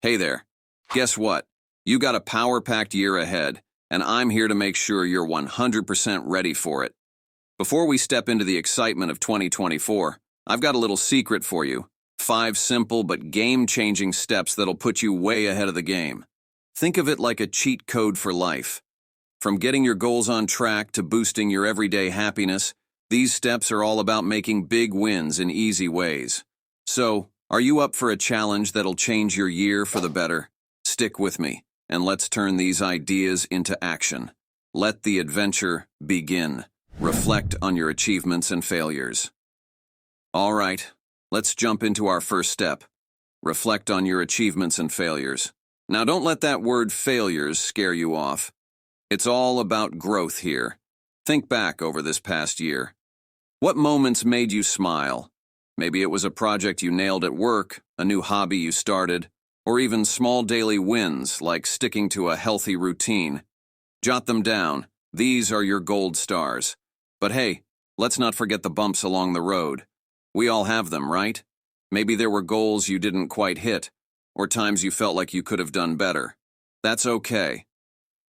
Hey there. Guess what? You got a power-packed year ahead, and I'm here to make sure you're 100% ready for it. Before we step into the excitement of 2024, I've got a little secret for you. 5 simple but game-changing steps that'll put you way ahead of the game. Think of it like a cheat code for life. From getting your goals on track to boosting your everyday happiness, these steps are all about making big wins in easy ways. So, are you up for a challenge that'll change your year for the better? Stick with me, and let's turn these ideas into action. Let the adventure begin. Reflect on your achievements and failures. All right, let's jump into our first step. Reflect on your achievements and failures. Now, don't let that word failures scare you off. It's all about growth here. Think back over this past year. What moments made you smile? Maybe it was a project you nailed at work, a new hobby you started, or even small daily wins like sticking to a healthy routine. Jot them down. These are your gold stars. But hey, let's not forget the bumps along the road. We all have them, right? Maybe there were goals you didn't quite hit, or times you felt like you could have done better. That's okay.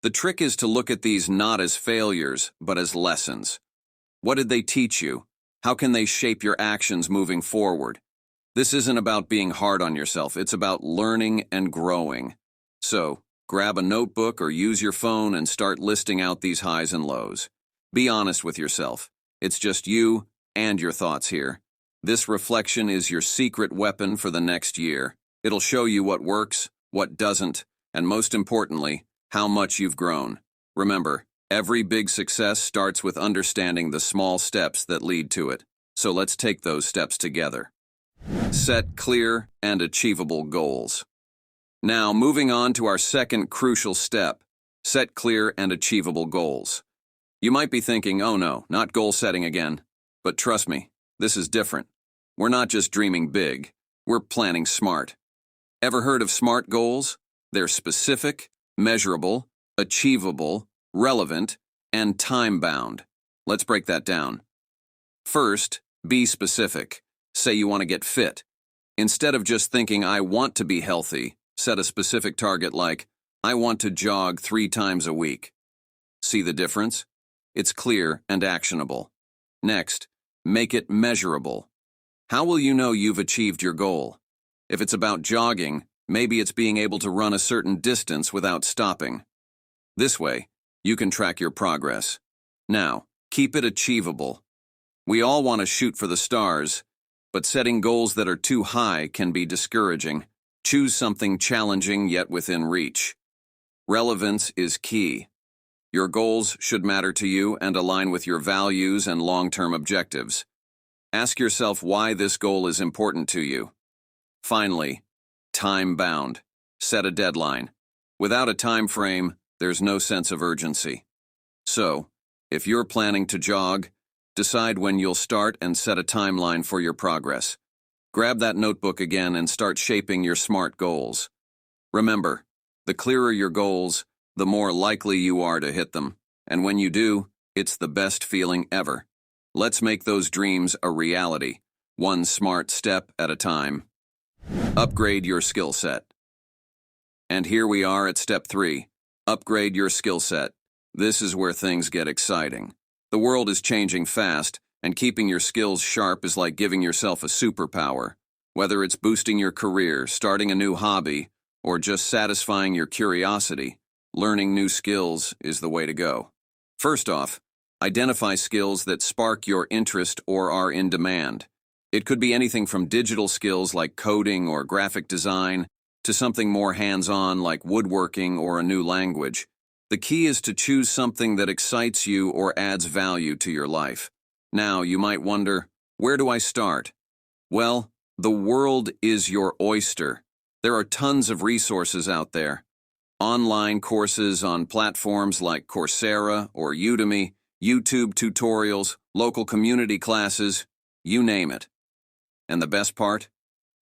The trick is to look at these not as failures, but as lessons. What did they teach you? How can they shape your actions moving forward? This isn't about being hard on yourself, it's about learning and growing. So, grab a notebook or use your phone and start listing out these highs and lows. Be honest with yourself. It's just you and your thoughts here. This reflection is your secret weapon for the next year. It'll show you what works, what doesn't, and most importantly, how much you've grown. Remember, every big success starts with understanding the small steps that lead to it. So let's take those steps together. Set clear and achievable goals. Now, moving on to our second crucial step, set clear and achievable goals. You might be thinking, oh no, not goal setting again. But trust me, this is different. We're not just dreaming big, we're planning smart. Ever heard of SMART goals? They're specific, measurable, achievable, relevant, and time-bound. Let's break that down. First, be specific. Say you want to get fit. Instead of just thinking, I want to be healthy, set a specific target like, I want to jog 3 times a week. See the difference? It's clear and actionable. Next, make it measurable. How will you know you've achieved your goal? If it's about jogging, maybe it's being able to run a certain distance without stopping. This way, you can track your progress. Now, keep it achievable. We all want to shoot for the stars, but setting goals that are too high can be discouraging. Choose something challenging yet within reach. Relevance is key. Your goals should matter to you and align with your values and long-term objectives. Ask yourself why this goal is important to you. Finally, time-bound. Set a deadline. Without a time frame, there's no sense of urgency. So, if you're planning to jog, decide when you'll start and set a timeline for your progress. Grab that notebook again and start shaping your SMART goals. Remember, the clearer your goals, the more likely you are to hit them. And when you do, it's the best feeling ever. Let's make those dreams a reality, one SMART step at a time. Upgrade your skill set. And here we are at step 3. Upgrade your skill set. This is where things get exciting. The world is changing fast, and keeping your skills sharp is like giving yourself a superpower. Whether it's boosting your career, starting a new hobby, or just satisfying your curiosity, learning new skills is the way to go. First off, identify skills that spark your interest or are in demand. It could be anything from digital skills like coding or graphic design to something more hands-on like woodworking or a new language. The key is to choose something that excites you or adds value to your life. Now, you might wonder, where do I start? Well, the world is your oyster. There are tons of resources out there. Online courses on platforms like Coursera or Udemy, YouTube tutorials, local community classes, you name it. And the best part?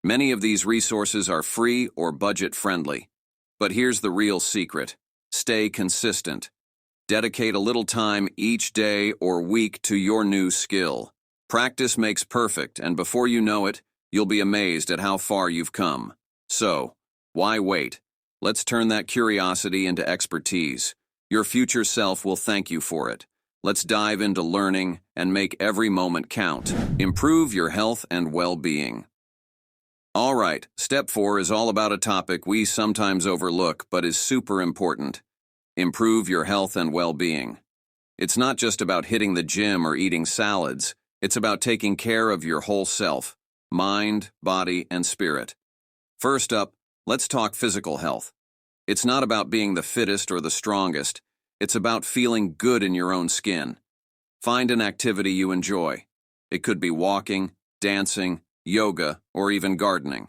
Many of these resources are free or budget-friendly. But here's the real secret. Stay consistent. Dedicate a little time each day or week to your new skill. Practice makes perfect, and before you know it, you'll be amazed at how far you've come. So, Why wait? Let's turn that curiosity into expertise. Your future self will thank you for it. Let's dive into learning and make every moment count. Improve your health and well-being. All right, step 4 is all about a topic we sometimes overlook but is super important. Improve your health and well-being. It's not just about hitting the gym or eating salads. It's about taking care of your whole self, mind, body, and spirit. First up, let's talk physical health. It's not about being the fittest or the strongest. It's about feeling good in your own skin. Find an activity you enjoy. It could be walking, dancing, yoga, or even gardening.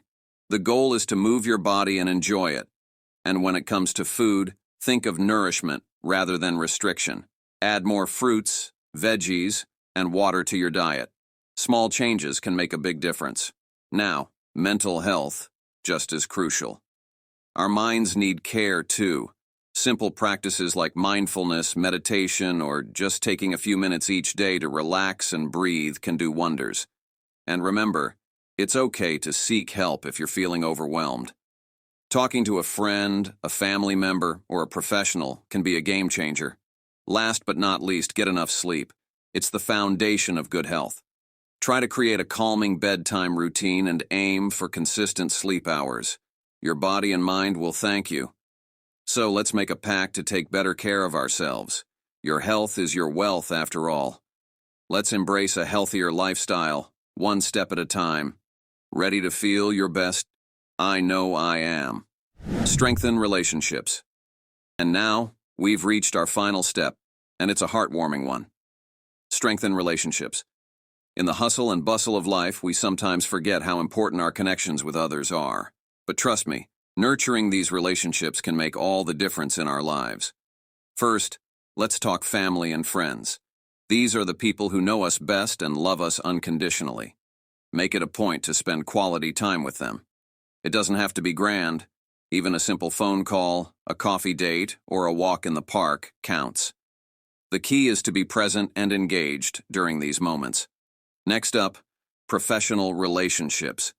The goal is to move your body and enjoy it. And when it comes to food, think of nourishment rather than restriction. Add more fruits, veggies, and water to your diet. Small changes can make a big difference. Now, mental health, just as crucial. Our minds need care too. Simple practices like mindfulness, meditation, or just taking a few minutes each day to relax and breathe can do wonders. And remember, it's okay to seek help if you're feeling overwhelmed. Talking to a friend, a family member, or a professional can be a game changer. Last but not least, get enough sleep. It's the foundation of good health. Try to create a calming bedtime routine and aim for consistent sleep hours. Your body and mind will thank you. So let's make a pact to take better care of ourselves. Your health is your wealth after all. Let's embrace a healthier lifestyle, one step at a time. Ready to feel your best? I know I am. Strengthen relationships. And now, we've reached our final step, and it's a heartwarming one. Strengthen relationships. In the hustle and bustle of life, we sometimes forget how important our connections with others are. But trust me, nurturing these relationships can make all the difference in our lives. First, let's talk family and friends. These are the people who know us best and love us unconditionally. Make it a point to spend quality time with them. It doesn't have to be grand. Even a simple phone call, a coffee date, or a walk in the park counts. The key is to be present and engaged during these moments. Next up, professional relationships.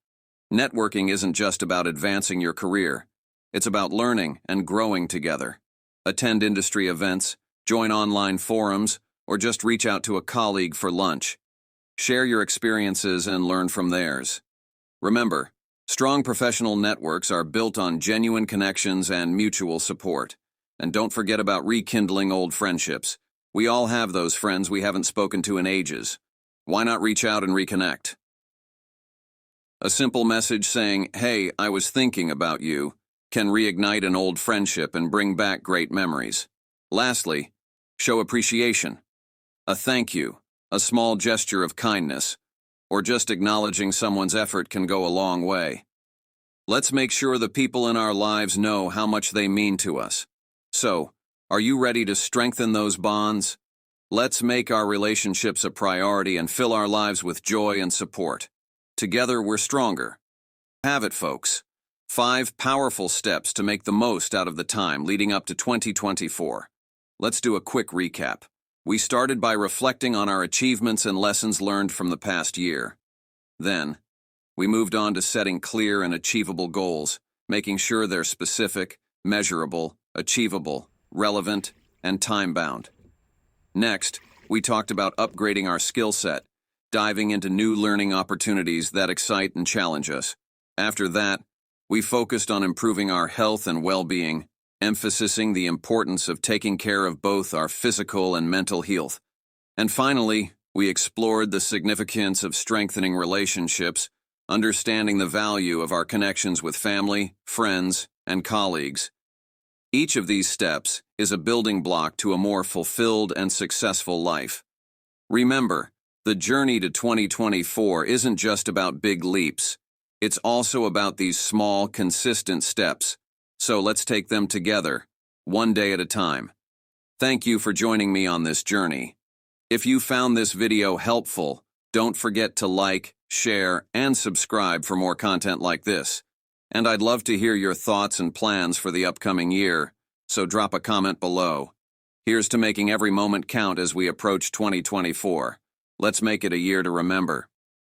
Networking isn't just about advancing your career. It's about learning and growing together. Attend industry events, join online forums, or just reach out to a colleague for lunch. Share your experiences and learn from theirs. Remember, strong professional networks are built on genuine connections and mutual support. And don't forget about rekindling old friendships. We all have those friends we haven't spoken to in ages. Why not reach out and reconnect? A simple message saying, "Hey, I was thinking about you," can reignite an old friendship and bring back great memories. Lastly, show appreciation. A thank you, a small gesture of kindness, or just acknowledging someone's effort can go a long way. Let's make sure the people in our lives know how much they mean to us. So, are you ready to strengthen those bonds? Let's make our relationships a priority and fill our lives with joy and support. Together, we're stronger. Have it, folks. 5 powerful steps to make the most out of the time leading up to 2024. Let's do a quick recap. We started by reflecting on our achievements and lessons learned from the past year. Then, we moved on to setting clear and achievable goals, making sure they're specific, measurable, achievable, relevant, and time-bound. Next, we talked about upgrading our skill set, diving into new learning opportunities that excite and challenge us. After that, we focused on improving our health and well-being, emphasizing the importance of taking care of both our physical and mental health. And finally, we explored the significance of strengthening relationships, understanding the value of our connections with family, friends, and colleagues. Each of these steps is a building block to a more fulfilled and successful life. Remember, the journey to 2024 isn't just about big leaps. It's also about these small, consistent steps. So let's take them together, one day at a time. Thank you for joining me on this journey. If you found this video helpful, don't forget to like, share, and subscribe for more content like this. And I'd love to hear your thoughts and plans for the upcoming year, so drop a comment below. Here's to making every moment count as we approach 2024. Let's make it a year to remember.